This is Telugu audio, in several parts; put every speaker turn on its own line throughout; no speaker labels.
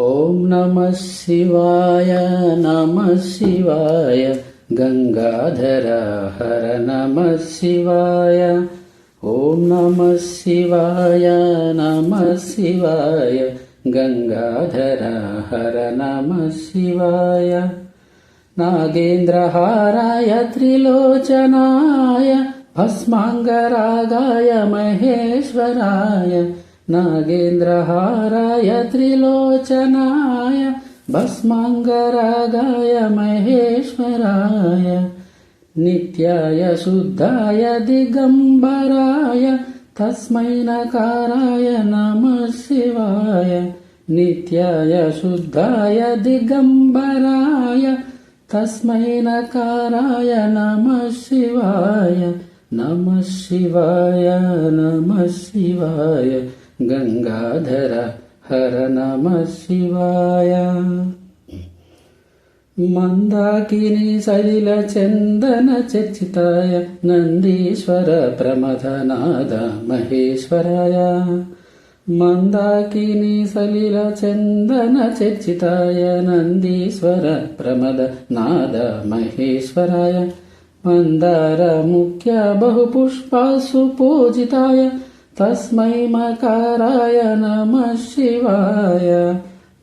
ఓం నమః శివాయ నమః శివాయ గంగాధర హర నమః శివాయ. ఓం నమః శివాయ నమః శివాయ గంగాధర హర నమః శివాయ. నాగేంద్రహారాయ త్రిలోచనాయ భస్మాంగరాగాయ మహేశ్వరాయ. నాగేంద్రహారాయ త్రిలోచనాయ భస్మాంగరాగాయ మహేశ్వరాయ. నిత్యాయ శుద్ధాయ దిగంబరాయ తస్మై నకారాయ నమః శివాయ. నిత్యాయ శుద్ధాయ దిగంబరాయ తస్మై నకారాయ నమః శివాయ. నమః శివాయ నమః శివాయ గంగాధర హర నమః శివాయ. మందాకిని సలిల చందన చర్చితాయ నందీశ్వర ప్రమథనాద మహేశ్వరాయ. మందాకిని సలిల చందన చర్చితాయ నందీశ్వర ప్రమద నాద మహేశ్వరాయ. మందార ముఖ్య బహుపుష్పాసు పూజితాయ తస్మై మకారాయ నమః శివాయ.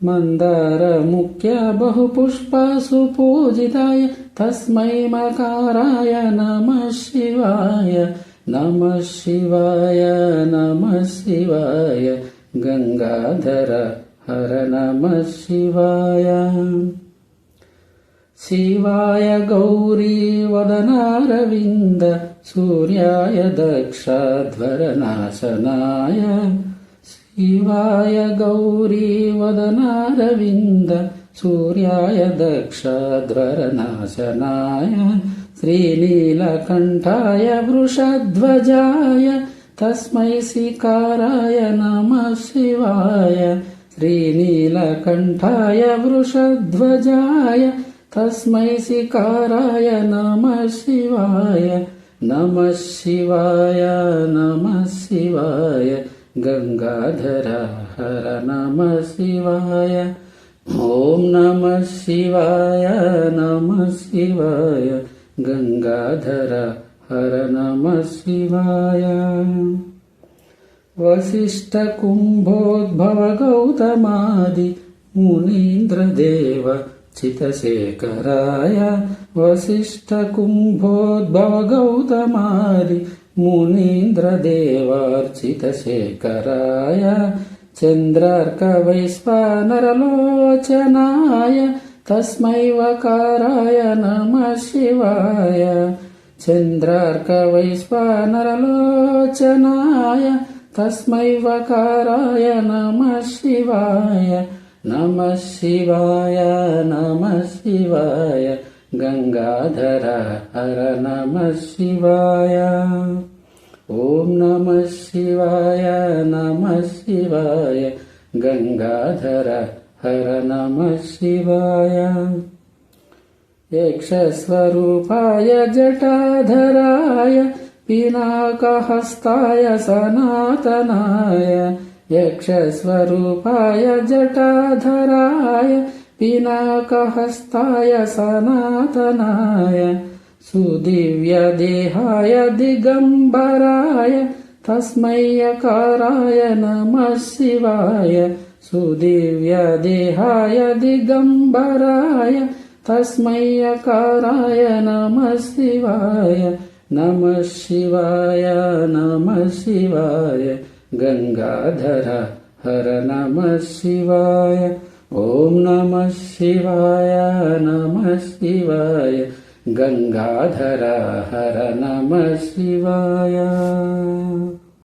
మందార ముఖ్య బహుపుష్పాసు పూజితాయ తస్మై మకారాయ నమః శివాయ. నమః శివాయ నమః శివాయ గంగాధర హర నమః శివాయ. శివాయ గౌరీ వదనారవింద సూర్యాయ దక్షాధ్వరనాశనాయ. శివాయ గౌరీ వదనారవింద సూర్యాయ దక్షాధ్వరనాశనాయ. శ్రీనీలకంఠాయ వృషధ్వజాయ తస్మై శిఖారాయ నమః శివాయ. శ్రీనీలకంఠాయ వృషధ్వజాయ తస్మై శిఖారాయ నమః శివాయ. నమః శివాయ నమః శివాయ గంగాధర హర నమః శివాయ. ఓం నమః శివాయ నమః శివాయ గంగాధర హర నమః శివాయ. వశిష్ఠ కుంభోద్భవ గౌతమాది మునీంద్రదేవ చితశేఖరాయ. వశిష్ఠ కుంభోద్భవ గౌతమాది మునీంద్రదేవార్చితశేఖరాయ. చంద్రార్క వైశ్వానరలోచనాయ తస్మై వకారాయ నమః శివాయ. చంద్రార్క వైశ్వానరలోచనాయ తస్మై వకారాయ నమః శివాయ. నమః శివాయ నమః శివాయ గంగాధర హర నమః శివాయ. ఓం నమః శివాయ నమః శివాయ గంగాధర హర నమః శివాయ. యక్షస్వరూపాయ జటాధరాయ పినాకహస్తాయ సనాతనాయ. యక్షస్వరూపాయ జటాధరాయ పినాకహస్తాయ సనాతనాయ. సుదివ్యదేహాయ దిగంబరాయ తస్మై యకారాయ నమః శివాయ. సుదివ్యదేహాయ దిగంబరాయ తస్మై యకారాయ నమః శివాయ. నమః శివాయ నమః శివాయ గంగాధర హర నమః శివాయ. ఓం నమః శివాయ నమః శివాయ గంగాధర హర నమః శివాయ.